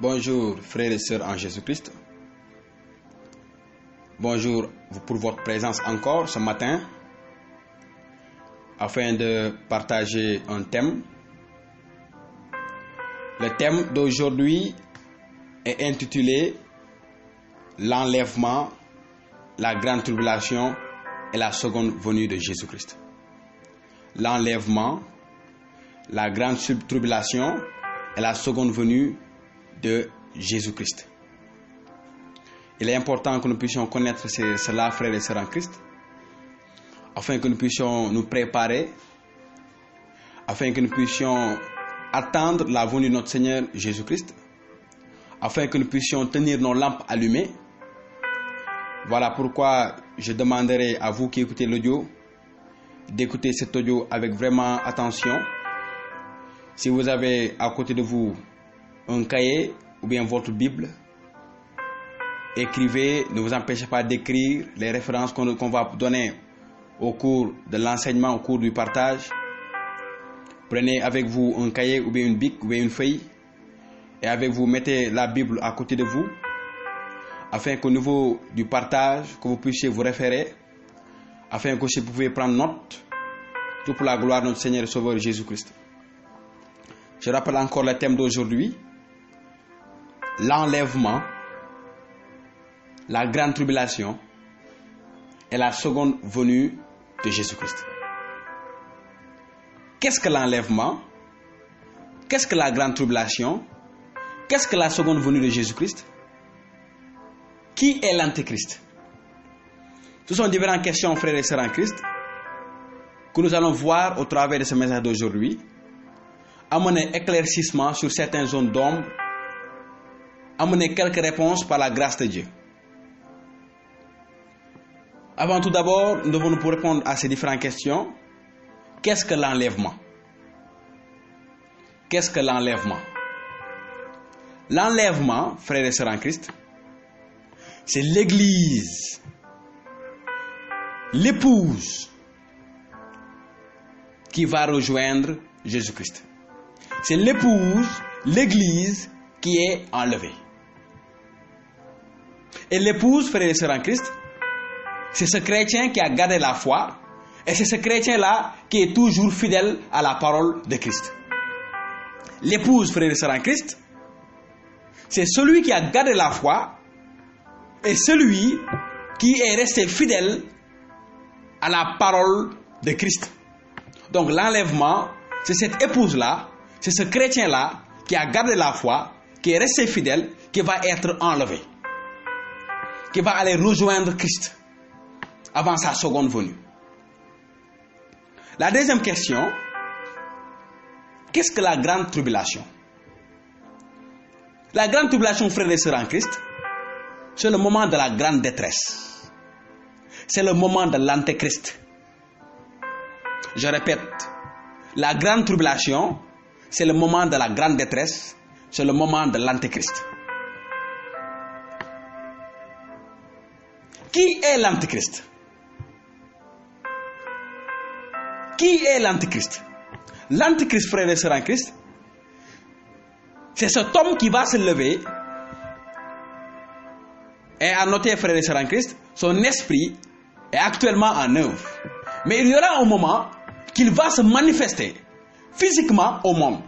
Bonjour frères et sœurs en Jésus-Christ. Bonjour pour votre présence encore ce matin afin de partager un thème. Le thème d'aujourd'hui est intitulé L'enlèvement, la grande tribulation et la seconde venue de Jésus-Christ. L'enlèvement, la grande tribulation et la seconde venue de Jésus-Christ. Il est important que nous puissions connaître cela, frères et sœurs en Christ, afin que nous puissions nous préparer, afin que nous puissions attendre la venue de notre Seigneur Jésus-Christ, afin que nous puissions tenir nos lampes allumées. Voilà pourquoi je demanderai à vous qui écoutez l'audio d'écouter cet audio avec vraiment attention. Si vous avez à côté de vous un cahier ou bien votre Bible, écrivez, ne vous empêchez pas d'écrire les références qu'on va donner au cours de l'enseignement, au cours du partage. Prenez avec vous un cahier ou bien une bic ou bien une feuille et avec vous mettez la Bible à côté de vous afin qu'au niveau du partage, que vous puissiez vous référer, afin que vous pouvez prendre note, tout pour la gloire de notre Seigneur et Sauveur Jésus-Christ. Je rappelle encore le thème d'aujourd'hui, l'enlèvement, la grande tribulation et la seconde venue de Jésus-Christ. Qu'est-ce que l'enlèvement? Qu'est-ce que la grande tribulation? Qu'est-ce que la seconde venue de Jésus-Christ? Qui est l'Antéchrist? Ce sont différentes questions, frères et sœurs en Christ, que nous allons voir au travers de ce message d'aujourd'hui, amener éclaircissement sur certaines zones d'ombre, amener quelques réponses par la grâce de Dieu. Avant tout d'abord, nous devons nous répondre à ces différentes questions. Qu'est-ce que l'enlèvement? Qu'est-ce que l'enlèvement? L'enlèvement, frères et sœurs en Christ, c'est l'Église, l'épouse qui va rejoindre Jésus-Christ. C'est l'épouse, l'Église qui est enlevée. Et l'épouse, frères et sœurs en Christ, c'est ce chrétien qui a gardé la foi et c'est ce chrétien-là qui est toujours fidèle à la parole de Christ. L'épouse, frères et sœurs en Christ, c'est celui qui a gardé la foi et celui qui est resté fidèle à la parole de Christ. Donc l'enlèvement, c'est cette épouse-là, c'est ce chrétien-là qui a gardé la foi, qui est resté fidèle, qui va être enlevé, qui va aller rejoindre Christ avant sa seconde venue. La deuxième question, qu'est-ce que la grande tribulation? La grande tribulation, frères et sœurs en Christ, c'est le moment de la grande détresse. C'est le moment de l'Antéchrist. Je répète, la grande tribulation, c'est le moment de la grande détresse, c'est le moment de l'Antéchrist. Qui est l'Antéchrist? Qui est l'Antéchrist? L'Antéchrist, frères et sœurs en Christ, c'est cet homme qui va se lever. Et à noter, frères et sœurs en Christ, son esprit est actuellement en œuvre. Mais il y aura un moment qu'il va se manifester physiquement au monde.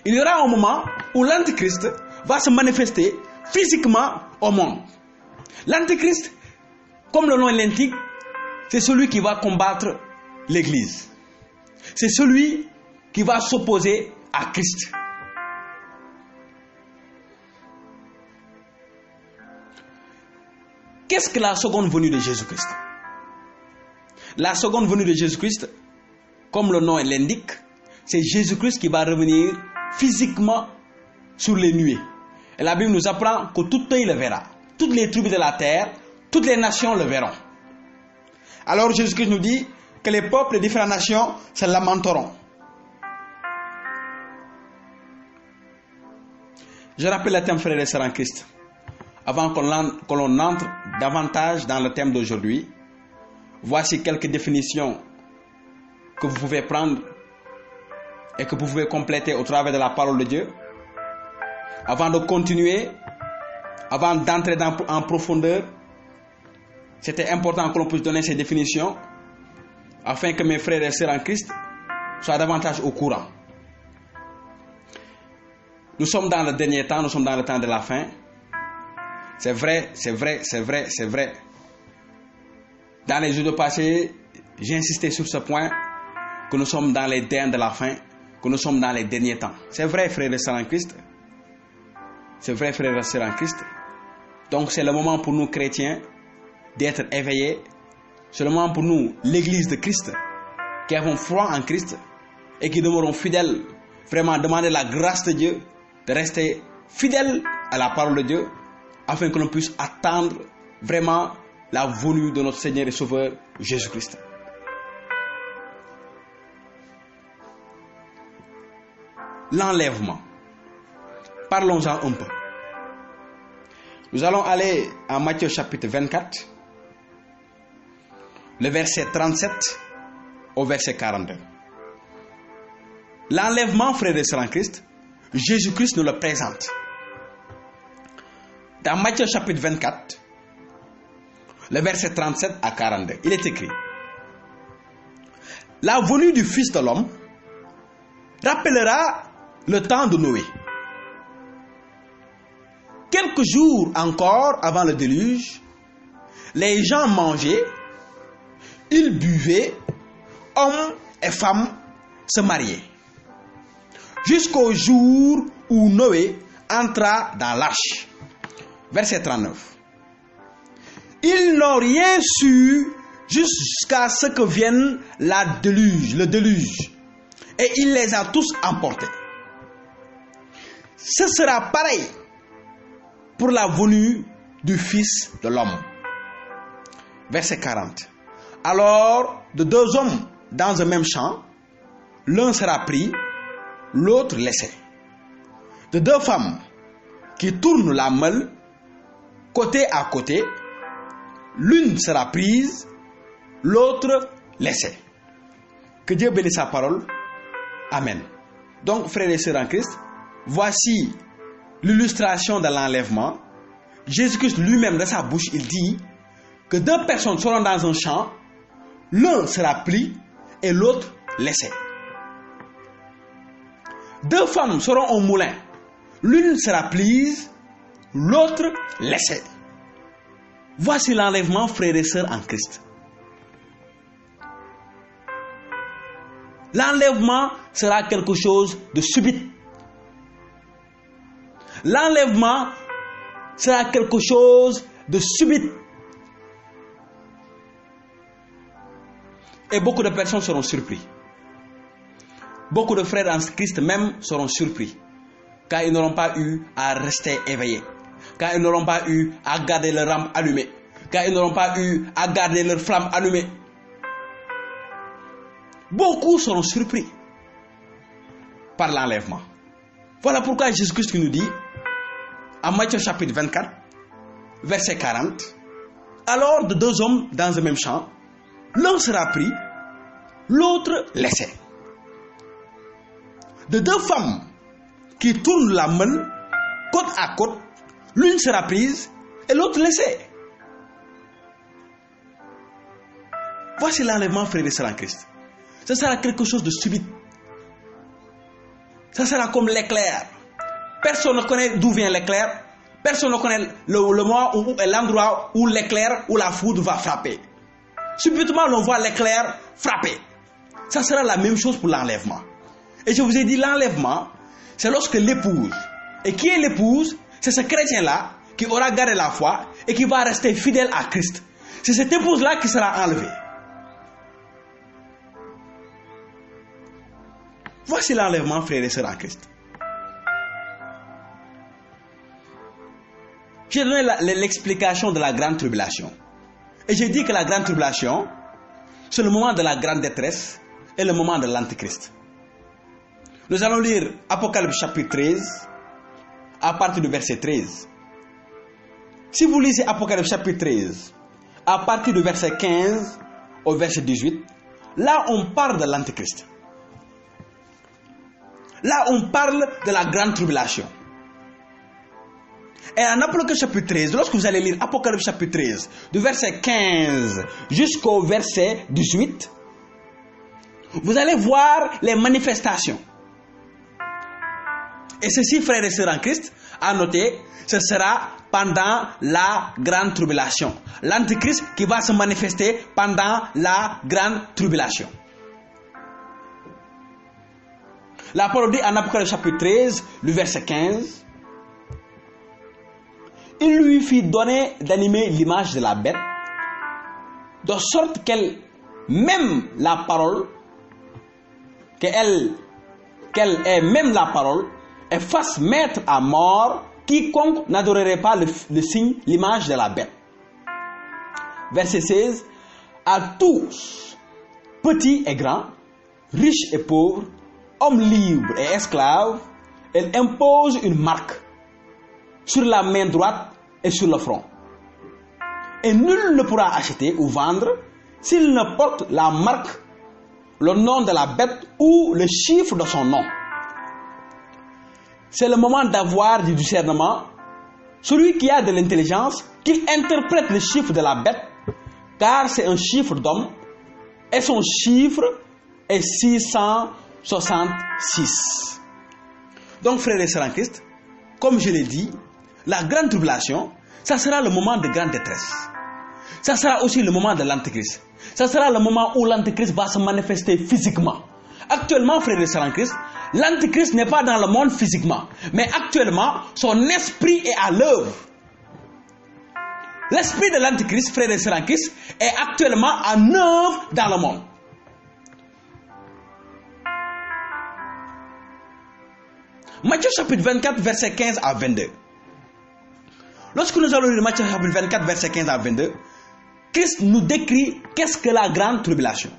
Il y aura un moment où l'Antéchrist va se manifester physiquement au monde. L'Antéchrist, comme le nom l'indique, c'est celui qui va combattre l'Église. C'est celui qui va s'opposer à Christ. Qu'est-ce que la seconde venue de Jésus-Christ? La seconde venue de Jésus-Christ, comme le nom l'indique, c'est Jésus-Christ qui va revenir physiquement sur les nuées. Et la Bible nous apprend que tout œil le verra. Toutes les tribus de la terre, toutes les nations le verront. Alors Jésus-Christ nous dit que les peuples des différentes nations se lamenteront. Je rappelle le thème, frères et sœurs en Christ, avant que l'on entre davantage dans le thème d'aujourd'hui. Voici quelques définitions que vous pouvez prendre et que vous pouvez compléter au travers de la parole de Dieu, avant de continuer, avant d'entrer en profondeur, c'était important que l'on puisse donner ces définitions afin que mes frères et sœurs en Christ soient davantage au courant. Nous sommes dans le dernier temps, nous sommes dans le temps de la fin. C'est vrai, c'est vrai, c'est vrai, c'est vrai. Dans les jours passés, j'ai insisté sur ce point, que nous sommes dans les temps de la fin, que nous sommes dans les derniers temps. C'est vrai, frères et sœurs en Christ. C'est vrai, frères et sœurs en Christ. Donc c'est le moment pour nous chrétiens d'être éveillés. C'est le moment pour nous, l'église de Christ, qui avons foi en Christ et qui demeurons fidèles, vraiment demander la grâce de Dieu, de rester fidèles à la parole de Dieu, afin que l'on puisse attendre vraiment la venue de notre Seigneur et Sauveur Jésus-Christ. L'enlèvement. Parlons-en un peu. Nous allons aller à Matthieu chapitre 24, le verset 37 au verset 42. L'enlèvement, frères et sœurs en Christ, Jésus-Christ nous le présente. Dans Matthieu chapitre 24, le verset 37 à 42, il est écrit: la venue du Fils de l'homme rappellera le temps de Noé. Quelques jours encore avant le déluge, les gens mangeaient, ils buvaient, hommes et femmes se mariaient, jusqu'au jour où Noé entra dans l'arche. Verset 39. Ils n'ont rien su jusqu'à ce que vienne le déluge, et il les a tous emportés. Ce sera pareil pour la venue du Fils de l'homme. Verset 40. Alors, de deux hommes dans un même champ, l'un sera pris, l'autre laissé. De deux femmes qui tournent la meule côté à côté, l'une sera prise, l'autre laissée. Que Dieu bénisse sa parole. Amen. Donc, frères et sœurs en Christ, voici l'illustration de l'enlèvement. Jésus-Christ lui-même, de sa bouche, il dit que deux personnes seront dans un champ, l'un sera pris et l'autre laissé. Deux femmes seront au moulin, l'une sera prise, l'autre laissée. Voici l'enlèvement, frères et sœurs en Christ. L'enlèvement sera quelque chose de subit. L'enlèvement sera quelque chose de subit. Et beaucoup de personnes seront surpris. Beaucoup de frères en Christ même seront surpris, car ils n'auront pas eu à rester éveillés, car ils n'auront pas eu à garder leur lampe allumée, car ils n'auront pas eu à garder leur flamme allumée. Beaucoup seront surpris par l'enlèvement. Voilà pourquoi Jésus-Christ nous dit, en Matthieu chapitre 24, verset 40, alors de deux hommes dans un même champ, l'un sera pris, l'autre laissé. De deux femmes qui tournent la meule côte à côte, l'une sera prise et l'autre laissée. Voici l'enlèvement, frères et sœurs en Christ. Ce sera quelque chose de subit. Ça sera comme l'éclair. Personne ne connaît d'où vient l'éclair. Personne ne connaît le moment ou l'endroit où l'éclair ou la foudre va frapper. Subitement, on voit l'éclair frapper. Ça sera la même chose pour l'enlèvement. Et je vous ai dit, l'enlèvement, c'est lorsque l'épouse, et qui est l'épouse? C'est ce chrétien-là qui aura gardé la foi et qui va rester fidèle à Christ. C'est cette épouse-là qui sera enlevée. Voici l'enlèvement, frères et sœurs en Christ. J'ai donné l'explication de la grande tribulation. Et j'ai dit que la grande tribulation, c'est le moment de la grande détresse et le moment de l'antichrist. Nous allons lire Apocalypse chapitre 13, à partir du verset 13. Si vous lisez Apocalypse chapitre 13, à partir du verset 15 au verset 18, là on parle de l'antichrist. Là on parle de la grande tribulation. Et en Apocalypse chapitre 13, lorsque vous allez lire Apocalypse chapitre 13, du verset 15 jusqu'au verset 18, vous allez voir les manifestations. Et ceci, frères et sœurs en Christ, à noter, ce sera pendant la grande tribulation. L'Antichrist qui va se manifester pendant la grande tribulation. La parole dit en Apocalypse chapitre 13, le verset 15. Il lui fit donner d'animer l'image de la bête, de sorte qu'elle, même la parole, qu'elle est même la parole, et fasse mettre à mort quiconque n'adorerait pas le signe, l'image de la bête. Verset 16. À tous, petits et grands, riches et pauvres, hommes libres et esclaves, elle impose une marque sur la main droite et sur le front. Et nul ne pourra acheter ou vendre s'il ne porte la marque, le nom de la bête ou le chiffre de son nom. C'est le moment d'avoir du discernement. Celui qui a de l'intelligence, qu'il interprète le chiffre de la bête, car c'est un chiffre d'homme, et son chiffre est 666. Donc, frères et sœurs en Christ, comme je l'ai dit, la grande tribulation, ça sera le moment de grande détresse. Ça sera aussi le moment de l'Antéchrist. Ça sera le moment où l'Antéchrist va se manifester physiquement. Actuellement, frères et sœurs en Christ, l'Antéchrist n'est pas dans le monde physiquement, mais actuellement, son esprit est à l'œuvre. L'esprit de l'Antéchrist, frères et sœurs en Christ, est actuellement en œuvre dans le monde. Matthieu chapitre 24, verset 15 à 22. Lorsque nous allons lire Matthieu chapitre 24, verset 15 à 22, Christ nous décrit qu'est-ce que la grande tribulation.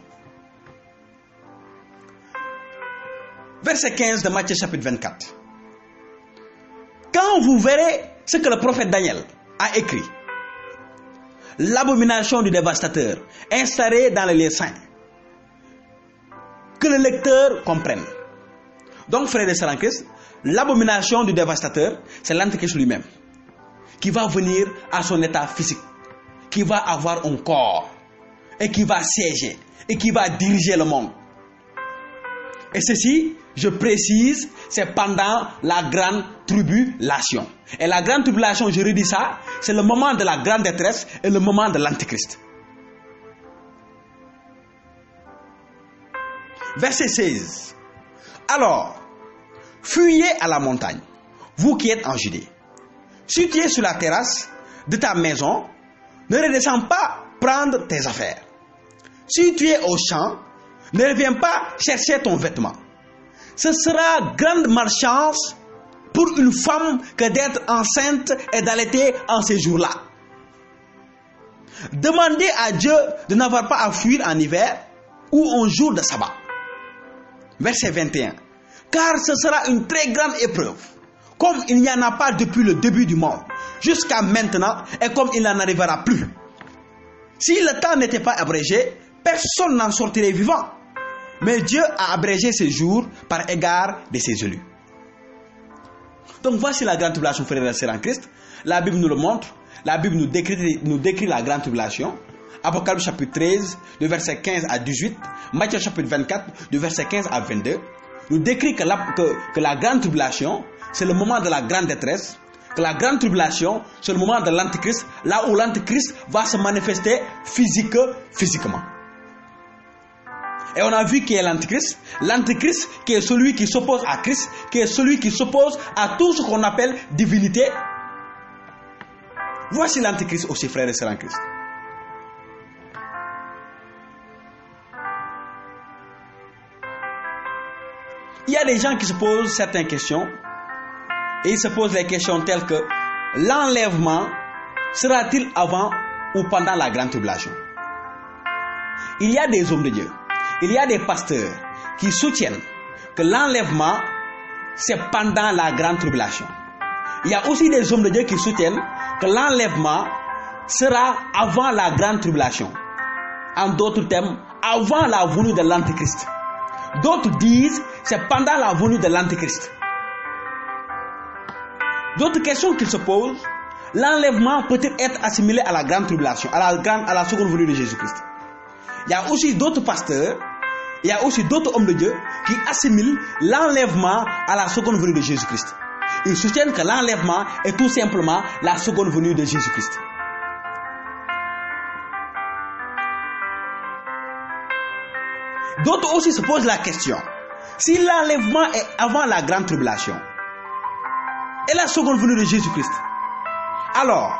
Verset 15 de Matthieu chapitre 24. Quand vous verrez ce que le prophète Daniel a écrit, l'abomination du dévastateur installée dans les lieux saints, que le lecteur comprenne. Donc, frères et sœurs en Christ, l'abomination du dévastateur, c'est l'Antéchrist lui-même, qui va venir à son état physique, qui va avoir un corps, et qui va siéger, et qui va diriger le monde. Et ceci, je précise, c'est pendant la grande tribulation. Et la grande tribulation, je redis ça, c'est le moment de la grande détresse et le moment de l'Antéchrist. Verset 16. Alors, fuyez à la montagne, vous qui êtes en Judée. Si tu es sur la terrasse de ta maison, ne redescends pas prendre tes affaires. Si tu es au champ, ne reviens pas chercher ton vêtement. Ce sera grande malchance pour une femme que d'être enceinte et d'allaiter en ces jours-là. Demandez à Dieu de n'avoir pas à fuir en hiver ou en jour de sabbat. Verset 21. Car ce sera une très grande épreuve, comme il n'y en a pas depuis le début du monde, jusqu'à maintenant, et comme il n'en arrivera plus. Si le temps n'était pas abrégé, personne n'en sortirait vivant. Mais Dieu a abrégé ces jours par égard de ses élus. Donc voici la grande tribulation, frères et sœurs en Christ. La Bible nous le montre. La Bible nous décrit la grande tribulation. Apocalypse chapitre 13, du verset 15 à 18. Matthieu chapitre 24, du verset 15 à 22. Nous décrit que la grande tribulation, c'est le moment de la grande détresse. Que la grande tribulation, c'est le moment de l'Antéchrist, là où l'Antéchrist va se manifester physiquement. Et on a vu qui est l'Antéchrist. L'Antéchrist qui est celui qui s'oppose à Christ, qui est celui qui s'oppose à tout ce qu'on appelle divinité. Voici l'Antéchrist aussi, frères et sœurs en Christ. Il y a des gens qui se posent certaines questions. Et ils se posent les questions telles que l'enlèvement sera-t-il avant ou pendant la grande tribulation? Il y a des hommes de Dieu, il y a des pasteurs qui soutiennent que l'enlèvement c'est pendant la grande tribulation. Il y a aussi des hommes de Dieu qui soutiennent que l'enlèvement sera avant la grande tribulation. En d'autres termes, avant la venue de l'Antéchrist. D'autres disent c'est pendant la venue de l'Antéchrist. D'autres questions qu'il se pose, l'enlèvement peut-il être assimilé à la grande tribulation, à la seconde venue de Jésus-Christ? Il y a aussi d'autres pasteurs, il y a aussi d'autres hommes de Dieu qui assimilent l'enlèvement à la seconde venue de Jésus-Christ. Ils soutiennent que l'enlèvement est tout simplement la seconde venue de Jésus-Christ. D'autres aussi se posent la question, si l'enlèvement est avant la grande tribulation et la seconde venue de Jésus-Christ, alors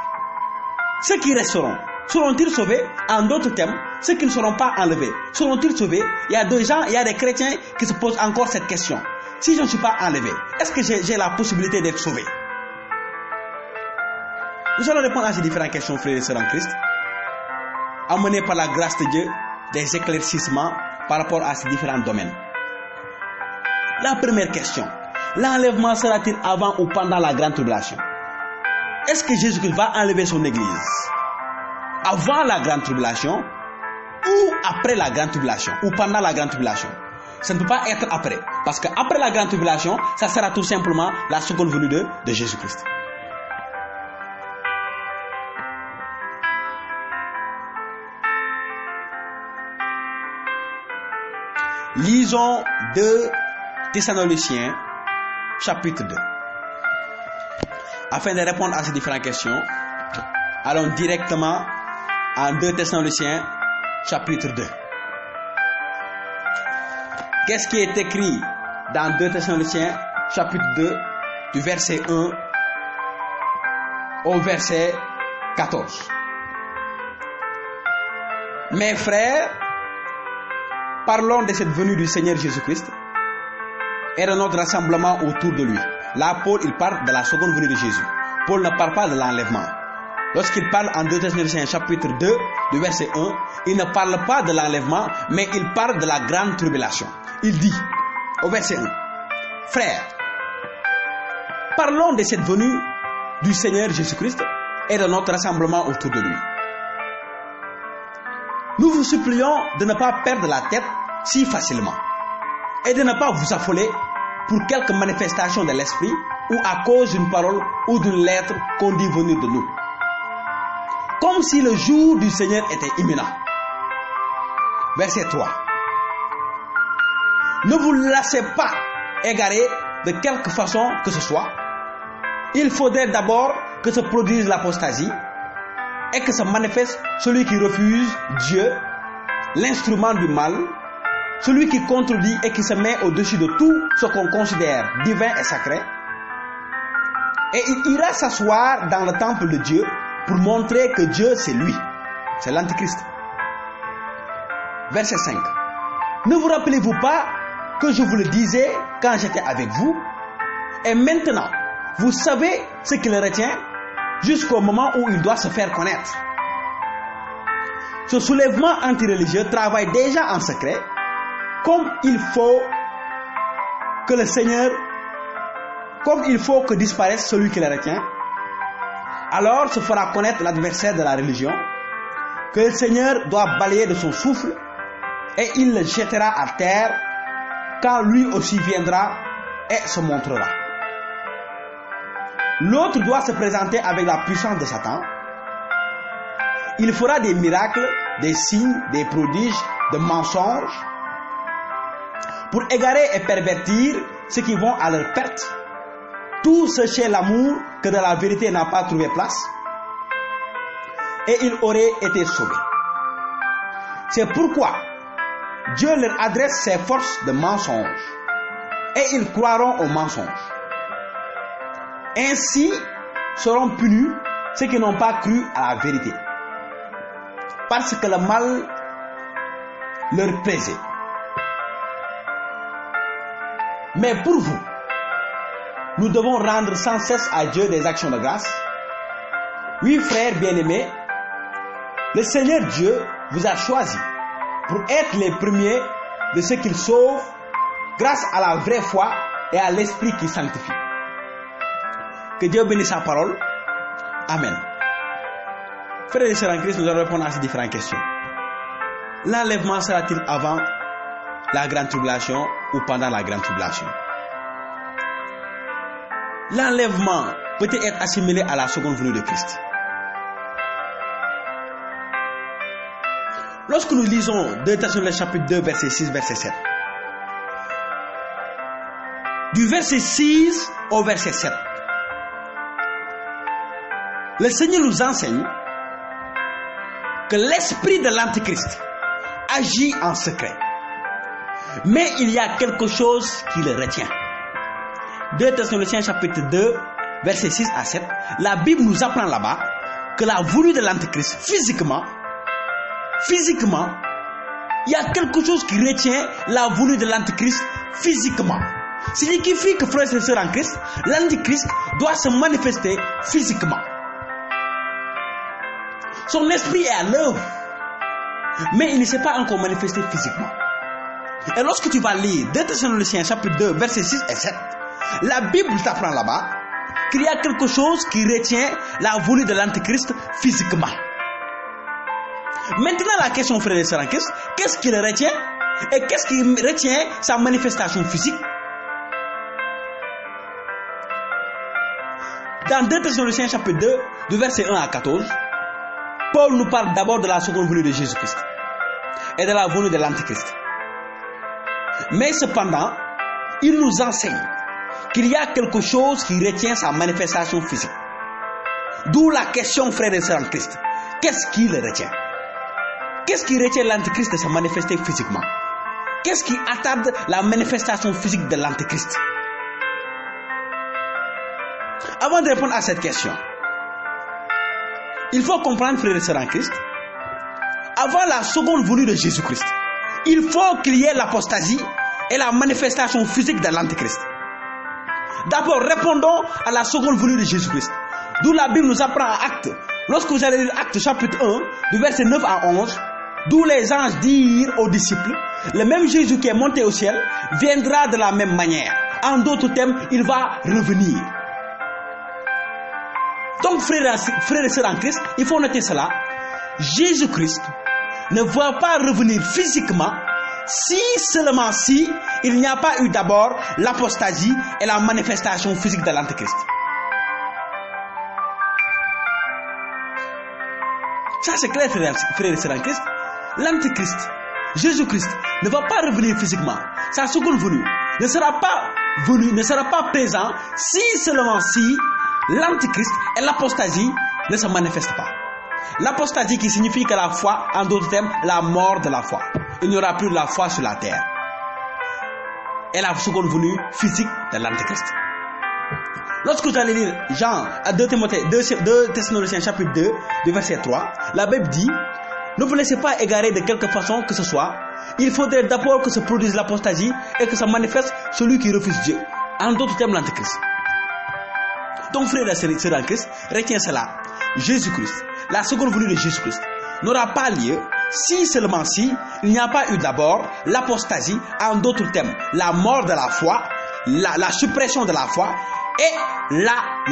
ceux qui resteront, seront-ils sauvés? En d'autres termes, ceux qui ne seront pas enlevés, seront-ils sauvés? Il y a des gens, il y a des chrétiens qui se posent encore cette question. Si je ne suis pas enlevé, est-ce que j'ai la possibilité d'être sauvé? Nous allons répondre à ces différentes questions, frères et sœurs en Christ, amenés par la grâce de Dieu, des éclaircissements par rapport à ces différents domaines. La première question, l'enlèvement sera-t-il avant ou pendant la grande tribulation? Est-ce que Jésus-Christ va enlever son église avant la grande tribulation ou après la grande tribulation ou pendant la grande tribulation? Ça ne peut pas être après, parce qu'après la grande tribulation, ça sera tout simplement la seconde venue de Jésus-Christ. Lisons 2 Thessaloniciens, chapitre 2. Afin de répondre à ces différentes questions, allons directement en 2 Thessaloniciens, chapitre 2. Qu'est-ce qui est écrit dans 2 Thessaloniciens, chapitre 2, du verset 1 au verset 14? Mes frères, parlons de cette venue du Seigneur Jésus-Christ et de notre rassemblement autour de lui. Là, Paul, il parle de la seconde venue de Jésus. Paul ne parle pas de l'enlèvement. Lorsqu'il parle en 2 Thessaloniciens chapitre 2, du verset 1, il ne parle pas de l'enlèvement, mais il parle de la grande tribulation. Il dit, au verset 1, frères, parlons de cette venue du Seigneur Jésus-Christ et de notre rassemblement autour de lui. Nous vous supplions de ne pas perdre la tête si facilement et de ne pas vous affoler pour quelque manifestation de l'esprit ou à cause d'une parole ou d'une lettre qu'on dit venir de nous. Comme si le jour du Seigneur était imminent. Verset 3. Ne vous laissez pas égarer de quelque façon que ce soit. Il faudrait d'abord que se produise l'apostasie et que se manifeste celui qui refuse Dieu, l'instrument du mal, celui qui contredit et qui se met au-dessus de tout ce qu'on considère divin et sacré. Et il ira s'asseoir dans le temple de Dieu pour montrer que Dieu c'est lui, c'est l'Antichrist. Verset 5. Ne vous rappelez-vous pas que je vous le disais quand j'étais avec vous? Et maintenant, vous savez ce qui le retient jusqu'au moment où il doit se faire connaître. Ce soulèvement antireligieux travaille déjà en secret, comme il faut que le Seigneur, comme il faut que disparaisse celui qui le retient. Alors se fera connaître l'adversaire de la religion, que le Seigneur doit balayer de son souffle, et il le jettera à terre quand lui aussi viendra et se montrera. L'autre doit se présenter avec la puissance de Satan. Il fera des miracles, des signes, des prodiges, des mensonges, pour égarer et pervertir ceux qui vont à leur perte. Tout ce chez l'amour que de la vérité n'a pas trouvé place, et ils auraient été sauvés. C'est pourquoi Dieu leur adresse ses forces de mensonges, et ils croiront aux mensonges. Ainsi seront punis ceux qui n'ont pas cru à la vérité, parce que le mal leur plaisait. Mais pour vous, nous devons rendre sans cesse à Dieu des actions de grâce. Oui, frères bien-aimés, le Seigneur Dieu vous a choisis pour être les premiers de ceux qu'il sauve grâce à la vraie foi et à l'Esprit qui sanctifie. Que Dieu bénisse sa parole. Amen. Frères et sœurs en Christ, nous allons répondre à ces différentes questions. L'enlèvement sera-t-il avant la grande tribulation ou pendant la grande tribulation? L'enlèvement peut être assimilé à la seconde venue de Christ. Lorsque nous lisons 2 Thessaloniciens chapitre 2, verset 6, verset 7, du verset 6 au verset 7, le Seigneur nous enseigne que l'esprit de l'Antichrist agit en secret. Mais il y a quelque chose qui le retient. 2 Thessaloniciens chapitre 2, verset 6 à 7, la Bible nous apprend là-bas que la venue de l'Antichrist, physiquement, il y a quelque chose qui retient la venue de l'Antichrist physiquement. Ce qui signifie que, frères et sœurs en Christ, l'Antichrist doit se manifester physiquement. Son esprit est à l'œuvre, mais il ne s'est pas encore manifesté physiquement. Et lorsque tu vas lire 2 Thessaloniciens chapitre 2, versets 6 et 7, la Bible t'apprend là-bas qu'il y a quelque chose qui retient la venue de l'Antichrist physiquement. Maintenant, la question, frères et sœurs en Christ, qu'est-ce qui le retient et qu'est-ce qui retient sa manifestation physique? Dans 2 Thessaloniciens chapitre 2, du verset 1 à 14, Paul nous parle d'abord de la seconde venue de Jésus-Christ et de la venue de l'Antichrist. Mais cependant, il nous enseigne qu'il y a quelque chose qui retient sa manifestation physique. D'où la question, frères et sœurs en Christ, qu'est-ce qui le retient? Qu'est-ce qui retient l'Antichrist de se manifester physiquement? Qu'est-ce qui attarde la manifestation physique de l'Antichrist? Avant de répondre à cette question, il faut comprendre, frères et sœurs en Christ, avant la seconde venue de Jésus-Christ, il faut qu'il y ait l'apostasie et la manifestation physique de l'Antichrist. D'abord, répondons à la seconde venue de Jésus-Christ. D'où la Bible nous apprend à Actes. Lorsque vous allez lire Actes chapitre 1, du verset 9 à 11, d'où les anges dirent aux disciples, le même Jésus qui est monté au ciel viendra de la même manière. En d'autres termes, il va revenir. Donc, frères et sœurs en Christ, il faut noter cela. Jésus-Christ ne va pas revenir physiquement seulement si il n'y a pas eu d'abord l'apostasie et la manifestation physique de l'Antéchrist. Ça c'est clair, frères et sœurs en Christ. L'Antéchrist, Jésus-Christ, ne va pas revenir physiquement. Sa seconde venue ne sera pas présent seulement si l'Antéchrist et l'apostasie ne se manifestent pas. L'apostasie qui signifie que la foi, en d'autres termes, la mort de la foi. Il n'y aura plus de la foi sur la terre. Et la seconde venue physique de l'Antéchrist. Lorsque vous allez lire Jean à 2 Thessaloniciens chapitre 2, du verset 3, la Bible dit: ne vous laissez pas égarer de quelque façon que ce soit. Il faudrait d'abord que se produise l'apostasie et que se manifeste celui qui refuse Dieu. En d'autres termes, l'Antéchrist. Donc, frères et sœurs en Christ, retiens cela. Jésus-Christ, la seconde venue de Jésus-Christ, n'aura pas lieu seulement si il n'y a pas eu d'abord l'apostasie, en d'autres termes, la mort de la foi, la suppression de la foi, et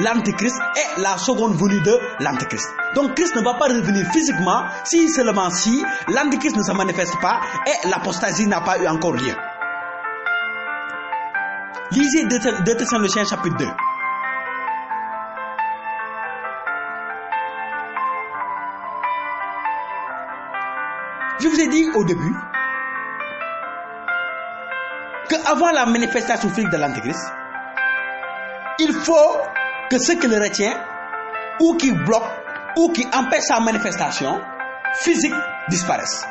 l'Antéchrist et la seconde venue de l'Antéchrist. Donc Christ ne va pas revenir physiquement seulement si l'Antéchrist ne se manifeste pas et l'apostasie n'a pas eu encore lieu. Lisez 2 Thessaloniciens chapitre 2. Je vous ai dit au début qu'avant la manifestation physique de l'Antéchrist, il faut que ce qui le retient, ou qui bloque, ou qui empêche sa manifestation physique disparaisse.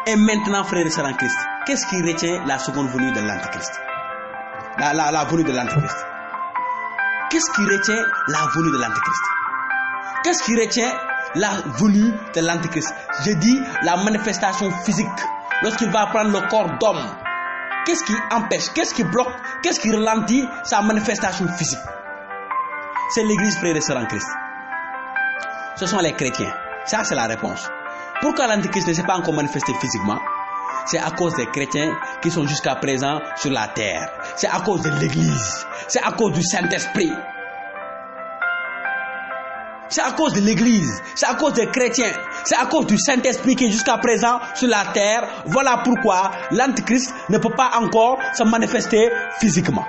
Et maintenant, frères et sœurs en Christ, qu'est-ce qui retient la seconde venue de l'Antéchrist? La venue de l'Antéchrist. Qu'est-ce qui retient la venue de l'Antéchrist? Qu'est-ce qui retient la venue de l'Antéchrist? Je dis la manifestation physique. Lorsqu'il va prendre le corps d'homme, qu'est-ce qui empêche, qu'est-ce qui bloque, qu'est-ce qui ralentit sa manifestation physique? C'est l'Église, frères et sœurs en Christ. Ce sont les chrétiens. Ça, c'est la réponse. Pourquoi l'Antéchrist ne s'est pas encore manifesté physiquement? C'est à cause des chrétiens qui sont jusqu'à présent sur la terre. C'est à cause de l'Église. C'est à cause du Saint-Esprit. C'est à cause de l'Église, c'est à cause des chrétiens, c'est à cause du Saint-Esprit qui est jusqu'à présent sur la terre. Voilà pourquoi l'Antéchrist ne peut pas encore se manifester physiquement.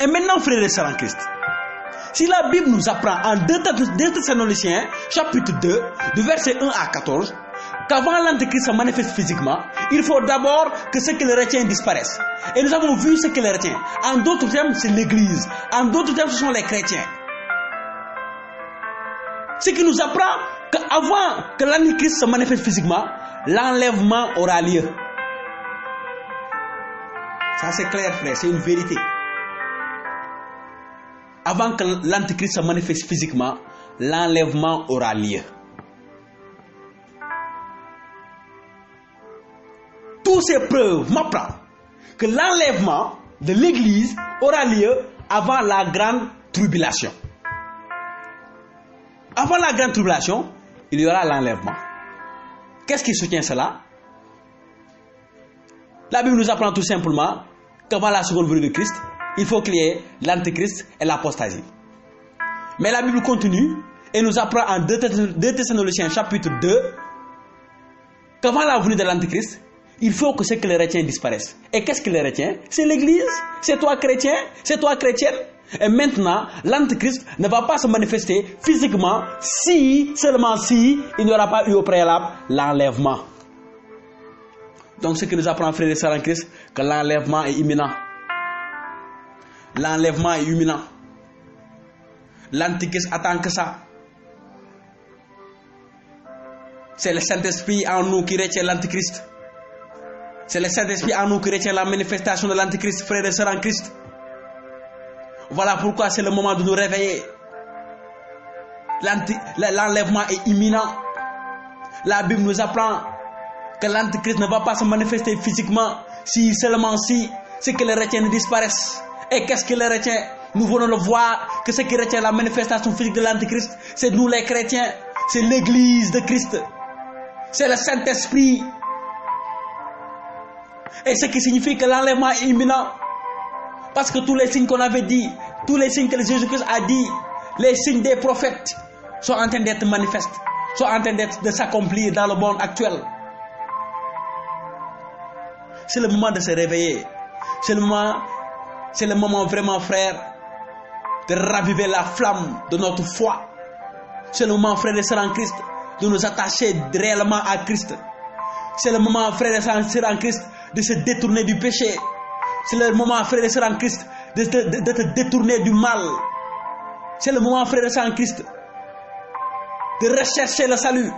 Et maintenant, frères et sœurs en Christ, si la Bible nous apprend en 2 Thessaloniciens, chapitre 2, du verset 1 à 14, qu'avant l'Antéchrist se manifeste physiquement, il faut d'abord que ce qui le retient disparaisse. Et nous avons vu ce qui le retient. En d'autres termes, c'est l'Église. En d'autres termes, ce sont les chrétiens. Ce qui nous apprend qu'avant que l'Antéchrist se manifeste physiquement, l'enlèvement aura lieu. Ça c'est clair, frère, c'est une vérité. Avant que l'Antéchrist se manifeste physiquement, l'enlèvement aura lieu. Toutes ces preuves m'apprennent que l'enlèvement de l'Église aura lieu avant la grande tribulation. Avant la grande tribulation, il y aura l'enlèvement. Qu'est-ce qui soutient cela? La Bible nous apprend tout simplement qu'avant la seconde venue de Christ, il faut qu'il y ait l'Antéchrist et l'apostasie. Mais la Bible continue et nous apprend en 2 Thessaloniciens chapitre 2 qu'avant la venue de l'Antéchrist, il faut que ce qui les retient disparaisse. Et qu'est-ce qui les retient? C'est l'Église, c'est toi chrétien, c'est toi chrétienne. Et maintenant, l'Antéchrist ne va pas se manifester physiquement seulement si il n'y aura pas eu au préalable l'enlèvement. Donc ce qui nous apprend, frères et sœurs en Christ, que l'enlèvement est imminent. L'enlèvement est imminent. L'Antéchrist attend que ça. C'est le Saint-Esprit en nous qui retient l'Antéchrist. C'est le Saint-Esprit en nous qui retient la manifestation de l'Antéchrist, frères et sœurs en Christ. Voilà pourquoi c'est le moment de nous réveiller. L'enlèvement est imminent. La Bible nous apprend que l'Antéchrist ne va pas se manifester physiquement seulement si ce qui le retient disparaisse. Et qu'est-ce qui le retient? Nous venons de voir que ce qui retient la manifestation physique de l'Antéchrist, c'est nous les chrétiens, c'est l'Église de Christ, c'est le Saint-Esprit. Et ce qui signifie que l'enlèvement est imminent. Parce que tous les signes qu'on avait dit, tous les signes que Jésus-Christ a dit, les signes des prophètes sont en train d'être manifestes, sont en train de s'accomplir dans le monde actuel. C'est le moment de se réveiller. C'est le moment vraiment, frère, de raviver la flamme de notre foi. C'est le moment, frère et sœurs en Christ, de nous attacher réellement à Christ. C'est le moment, frère et sœurs en Christ, de se détourner du péché. C'est le moment, frère et sœurs en Christ, de te détourner du mal. C'est le moment, frère et sœurs en Christ, de rechercher le salut,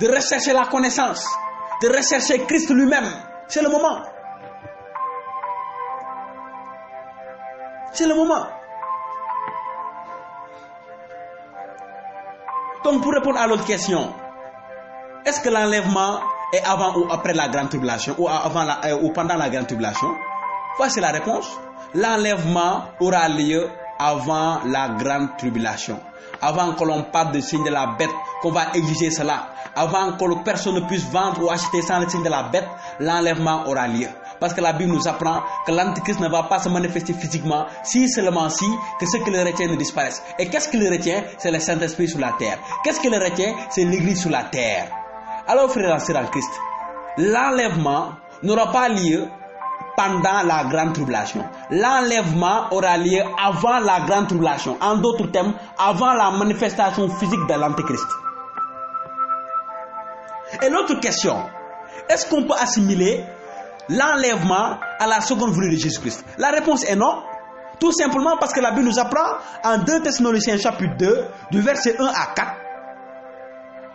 de rechercher la connaissance, de rechercher Christ lui-même. C'est le moment. C'est le moment. Donc pour répondre à l'autre question, est-ce que l'enlèvement est avant ou après la grande tribulation ou pendant la grande tribulation? Voici la réponse. L'enlèvement aura lieu avant la grande tribulation. Avant que l'on parle du signe de la bête, qu'on va exiger cela. Avant que personne ne puisse vendre ou acheter sans le signe de la bête, l'enlèvement aura lieu. Parce que la Bible nous apprend que l'Antéchrist ne va pas se manifester physiquement seulement si que ce qui le retient ne disparaisse. Et qu'est-ce qui le retient? C'est le Saint-Esprit sur la terre. Qu'est-ce qui le retient? C'est l'Église sur la terre. Alors frères et sœurs en Christ, l'enlèvement n'aura pas lieu pendant la grande tribulation. L'enlèvement aura lieu avant la grande tribulation. En d'autres termes, avant la manifestation physique de l'Antéchrist. Et l'autre question, est-ce qu'on peut assimiler l'enlèvement à la seconde venue de Jésus-Christ? La réponse est non. Tout simplement parce que la Bible nous apprend en 2 Thessaloniciens chapitre 2, du verset 1 à 4.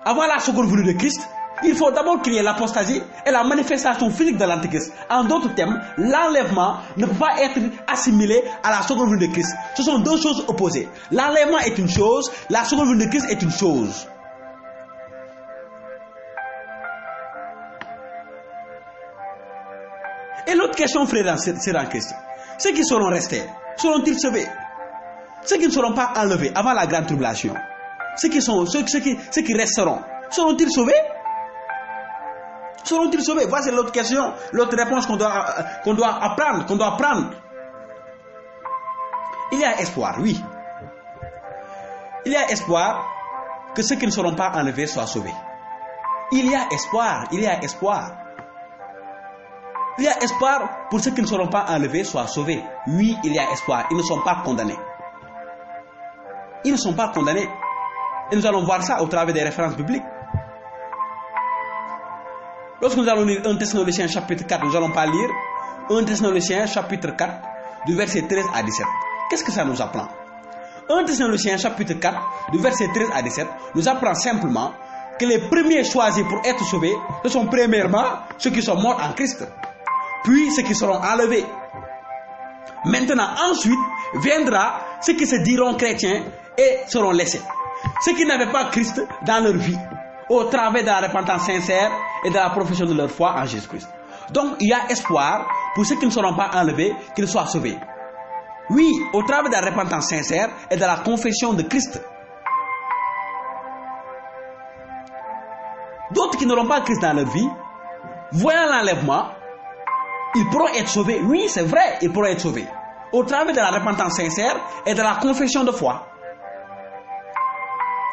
Avant la seconde venue de Christ, il faut d'abord qu'il y ait l'apostasie et la manifestation physique de l'Antéchrist. En d'autres termes, l'enlèvement ne peut pas être assimilé à la seconde venue de Christ. Ce sont deux choses opposées. L'enlèvement est une chose, la seconde venue de Christ est une chose. Et l'autre question, frère et sœurs en Christ, ceux qui seront restés, seront-ils sauvés? Ceux qui ne seront pas enlevés avant la grande tribulation, ceux qui resteront, seront-ils sauvés? Seront-ils sauvés? Voici l'autre question, l'autre réponse qu'on doit apprendre. Il y a espoir, oui. Il y a espoir que ceux qui ne seront pas enlevés soient sauvés. Il y a espoir. Il y a espoir pour ceux qui ne seront pas enlevés soient sauvés. Oui, il y a espoir. Ils ne sont pas condamnés. Ils ne sont pas condamnés. Et nous allons voir ça au travers des références bibliques. Lorsque nous allons lire 1 Thessaloniciens chapitre 4, nous n'allons pas lire 1 Thessaloniciens chapitre 4 du verset 13 à 17. Qu'est-ce que ça nous apprend? 1 Thessaloniciens chapitre 4 du verset 13 à 17 nous apprend simplement que les premiers choisis pour être sauvés, ce sont premièrement ceux qui sont morts en Christ, puis ceux qui seront enlevés. Maintenant, ensuite, viendra ceux qui se diront chrétiens et seront laissés. Ceux qui n'avaient pas Christ dans leur vie, au travers de la repentance sincère et de la profession de leur foi en Jésus-Christ. Donc, il y a espoir pour ceux qui ne seront pas enlevés, qu'ils soient sauvés. Oui, au travers de la repentance sincère et de la confession de Christ. D'autres qui n'auront pas Christ dans leur vie, voyant l'enlèvement, ils pourront être sauvés. Oui, c'est vrai, ils pourront être sauvés. Au travers de la repentance sincère et de la confession de foi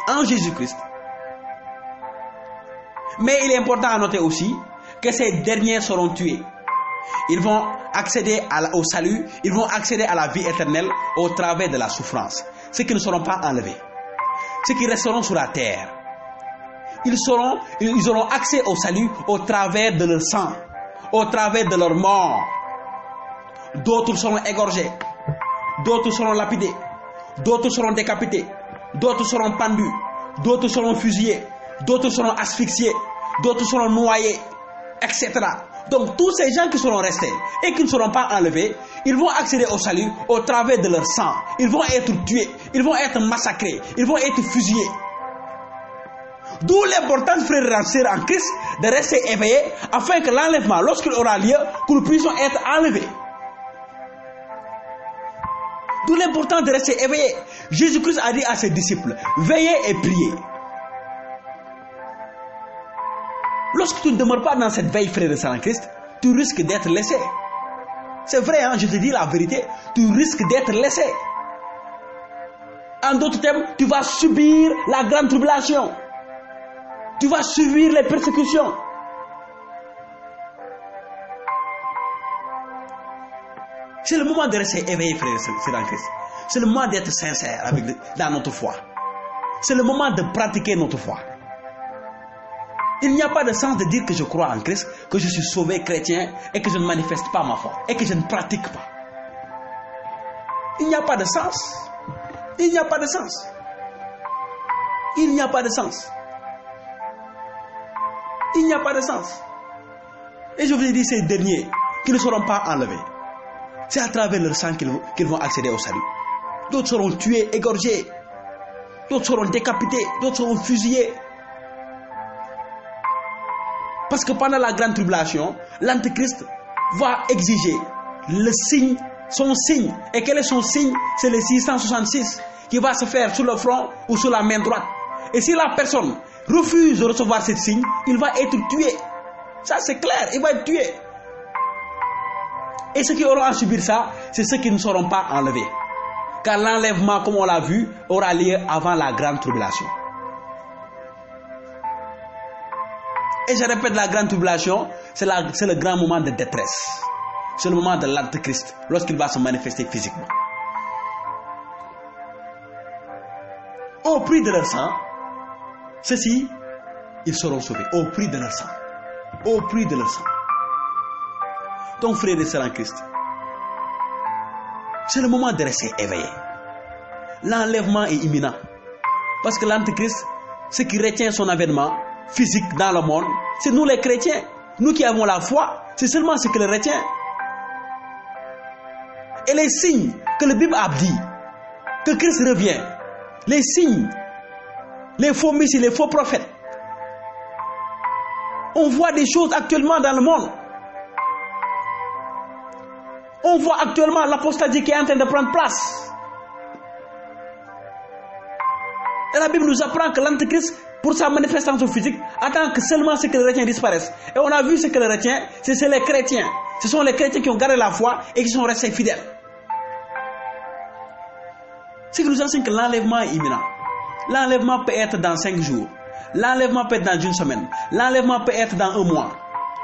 en Jésus-Christ. Mais il est important à noter aussi que ces derniers seront tués. Ils vont accéder au salut, ils vont accéder à la vie éternelle au travers de la souffrance. Ceux qui ne seront pas enlevés, ceux qui resteront sur la terre, ils auront accès au salut au travers de leur sang, au travers de leur mort. D'autres seront égorgés, d'autres seront lapidés, d'autres seront décapités, d'autres seront pendus, d'autres seront fusillés, d'autres seront asphyxiés, d'autres seront noyés, etc. Donc tous ces gens qui seront restés et qui ne seront pas enlevés, ils vont accéder au salut au travers de leur sang. Ils vont être tués, ils vont être massacrés, ils vont être fusillés. D'où l'importance, frères et sœurs en Christ, de rester éveillés afin que l'enlèvement, lorsqu'il aura lieu, que nous puissions être enlevés. D'où l'importance de rester éveillés. Jésus-Christ a dit à ses disciples, veillez et priez. Lorsque tu ne demeures pas dans cette veille, frère et sœur en Christ, tu risques d'être laissé. C'est vrai, hein, je te dis la vérité, tu risques d'être laissé. En d'autres termes, tu vas subir la grande tribulation. Tu vas subir les persécutions. C'est le moment de rester éveillé, frère et sœur en Christ. C'est le moment d'être sincère dans notre foi. C'est le moment de pratiquer notre foi. Il n'y a pas de sens de dire que je crois en Christ, que je suis sauvé chrétien et que je ne manifeste pas ma foi et que je ne pratique pas. Il n'y a pas de sens. Il n'y a pas de sens. Il n'y a pas de sens. Il n'y a pas de sens. Et je vous ai dit, ces derniers qui ne seront pas enlevés, c'est à travers leur sang qu'ils vont accéder au salut. D'autres seront tués, égorgés. D'autres seront décapités. D'autres seront fusillés. Parce que pendant la grande tribulation, l'Antéchrist va exiger le signe, son signe. Et quel est son signe? C'est le 666 qui va se faire sur le front ou sur la main droite. Et si la personne refuse de recevoir ce signe, il va être tué. Ça c'est clair, il va être tué. Et ceux qui auront à subir ça, c'est ceux qui ne seront pas enlevés. Car l'enlèvement, comme on l'a vu, aura lieu avant la grande tribulation. Et je répète, la grande tribulation, c'est le grand moment de détresse. C'est le moment de l'Antéchrist, lorsqu'il va se manifester physiquement. Au prix de leur sang, ceux-ci, ils seront sauvés. Au prix de leur sang. Au prix de leur sang. Donc, frères et sœurs en Christ, c'est le moment de rester éveillé. L'enlèvement est imminent. Parce que l'Antéchrist, ce qui retient son avènement physique dans le monde, c'est nous les chrétiens. Nous qui avons la foi, c'est seulement ce qui le retient. Et les signes que la Bible a dit, que Christ revient, les signes, les faux messies, les faux prophètes, on voit des choses actuellement dans le monde. On voit actuellement l'apostasie qui est en train de prendre place. Et la Bible nous apprend que l'Antéchrist, pour sa manifestation physique, attend que seulement ce que les chrétiens disparaissent. Et on a vu ce que les chrétiens, c'est les chrétiens. Ce sont les chrétiens qui ont gardé la foi et qui sont restés fidèles. Ce qui nous enseigne que l'enlèvement est imminent. L'enlèvement peut être dans 5 jours. L'enlèvement peut être dans une semaine. L'enlèvement peut être dans 1 mois.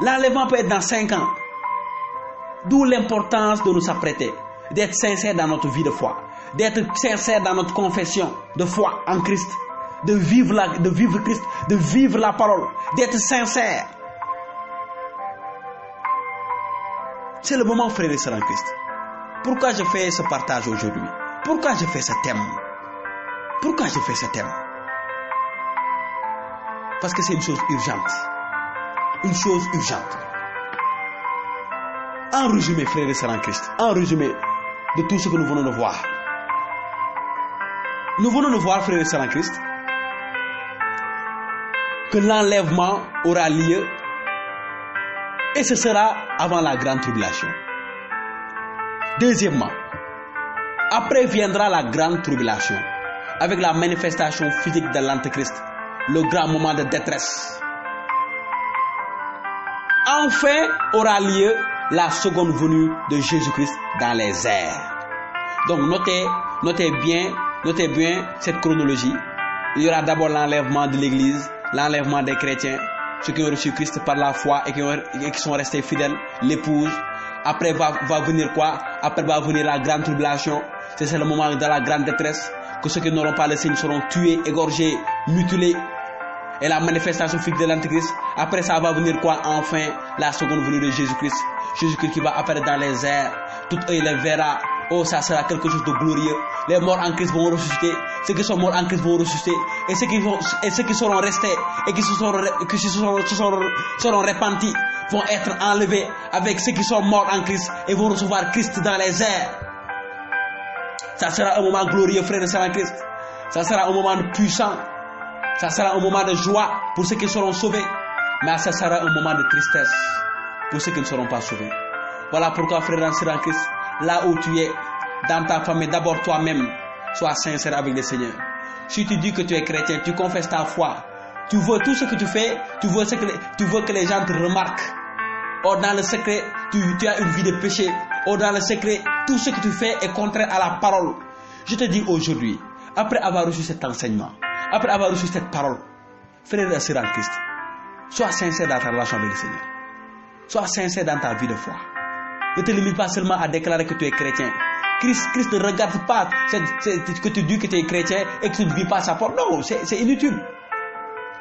L'enlèvement peut être dans 5 ans. D'où l'importance de nous apprêter, d'être sincères dans notre vie de foi, d'être sincères dans notre confession de foi en Christ, de vivre Christ, de vivre la parole, d'être sincères. C'est le moment, frères et sœurs en Christ. Pourquoi je fais ce partage aujourd'hui? Pourquoi je fais ce thème? Pourquoi je fais ce thème? Parce que c'est une chose urgente. Une chose urgente. En résumé, frères et sœurs en Christ, en résumé de tout ce que nous venons de voir. Nous venons de voir, frères et sœurs en Christ, que l'enlèvement aura lieu et ce sera avant la grande tribulation. Deuxièmement, après viendra la grande tribulation avec la manifestation physique de l'Antéchrist, le grand moment de détresse. Enfin aura lieu la seconde venue de Jésus-Christ dans les airs. Donc notez bien cette chronologie. Il y aura d'abord l'enlèvement de l'Église, l'enlèvement des chrétiens, ceux qui ont reçu Christ par la foi et qui sont restés fidèles, l'épouse. Après va venir quoi? Après va venir la grande tribulation. C'est le moment de la grande détresse, que ceux qui n'auront pas le signe seront tués, égorgés, mutilés. Et la manifestation physique de l'Antéchrist. Après ça va venir quoi? Enfin, la seconde venue de Jésus-Christ. Jésus-Christ qui va apparaître dans les airs. Tout œil les verra. Oh, ça sera quelque chose de glorieux. Les morts en Christ vont ressusciter. Ceux qui sont morts en Christ vont ressusciter. Et ceux qui seront restés et qui seront repentis vont être enlevés avec ceux qui sont morts en Christ et vont recevoir Christ dans les airs. Ça sera un moment glorieux, frères et sœurs en Christ. Ça sera un moment puissant. Ça sera un moment de joie pour ceux qui seront sauvés. Mais ça sera un moment de tristesse pour ceux qui ne seront pas sauvés. Voilà pourquoi, frères et sœurs en Christ, là où tu es, dans ta famille, d'abord toi-même, sois sincère avec le Seigneur. Si tu dis que tu es chrétien, tu confesses ta foi, tu veux tout ce que tu fais, tu veux que les gens te remarquent. Or, dans le secret, tu as une vie de péché. Or, dans le secret, tout ce que tu fais est contraire à la parole. Je te dis aujourd'hui, après avoir reçu cet enseignement, après avoir reçu cette parole, frère et sœur en Christ, sois sincère dans ta relation avec le Seigneur. Sois sincère dans ta vie de foi. Ne te limite pas seulement à déclarer que tu es chrétien. Christ ne regarde pas que tu dis que tu es chrétien et que tu ne vis pas sa parole. Non, c'est inutile.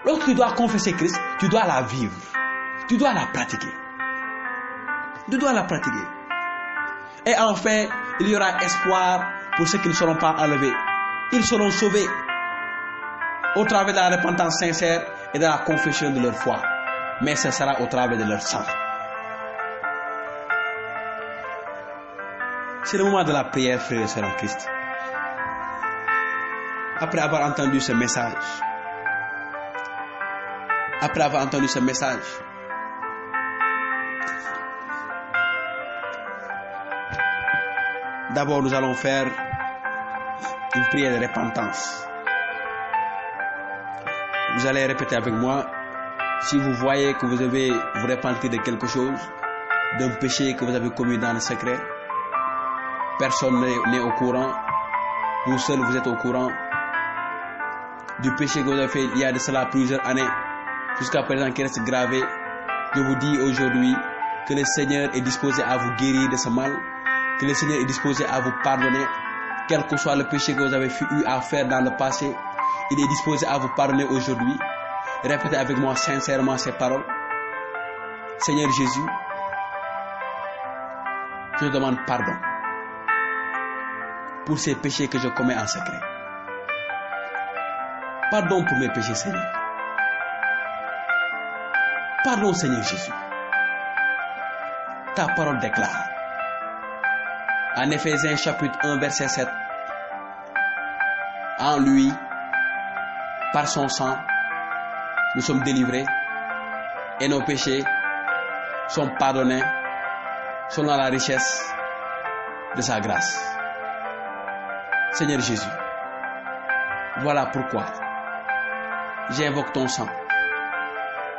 Lorsque tu dois confesser Christ, tu dois la vivre. Tu dois la pratiquer. Tu dois la pratiquer. Et enfin, il y aura espoir pour ceux qui ne seront pas enlevés. Ils seront sauvés au travers de la repentance sincère et de la confession de leur foi. Mais ce sera au travers de leur sang. C'est le moment de la prière, frères et sœurs en Christ. Après avoir entendu ce message, d'abord nous allons faire une prière de repentance. Vous allez répéter avec moi. Si vous voyez que vous devez vous repentir de quelque chose, d'un péché que vous avez commis dans le secret, personne n'est au courant, vous seul vous êtes au courant du péché que vous avez fait il y a de cela plusieurs années, jusqu'à présent qui reste gravé. Je vous dis aujourd'hui que le Seigneur est disposé à vous guérir de ce mal, que le Seigneur est disposé à vous pardonner, quel que soit le péché que vous avez eu à faire dans le passé, il est disposé à vous pardonner aujourd'hui. Répétez avec moi sincèrement ces paroles. Seigneur Jésus, je te demande pardon pour ces péchés que je commets en secret. Pardon pour mes péchés, Seigneur. Pardon, Seigneur Jésus. Ta parole déclare en Éphésiens chapitre 1 verset 7, en lui, par son sang, nous sommes délivrés et nos péchés sont pardonnés selon la richesse de sa grâce. Seigneur Jésus, voilà pourquoi j'invoque ton sang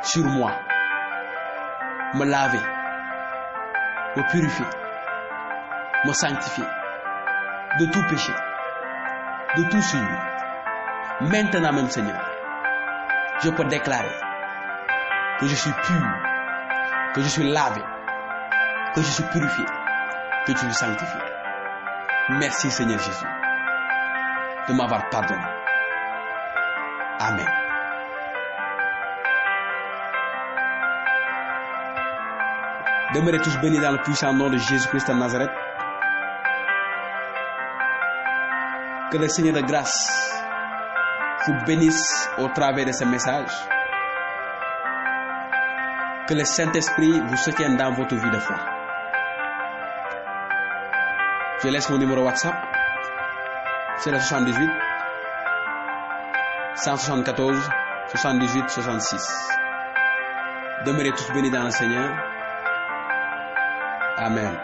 sur moi, me laver, me purifier, me sanctifier de tout péché, de tout souillure. Maintenant même, Seigneur, je peux déclarer que je suis pur, que je suis lavé, que je suis purifié que tu le sanctifies. Merci Seigneur Jésus de m'avoir pardonné. Amen. Demeurez tous bénis dans le puissant nom de Jésus-Christ de Nazareth. Que le Seigneur de grâce vous bénisse au travers de ce message. Que le Saint-Esprit vous soutienne dans votre vie de foi. Je laisse mon numéro WhatsApp. C'est le 78 174 78 66. Demeurez tous bénis dans le Seigneur. Amen.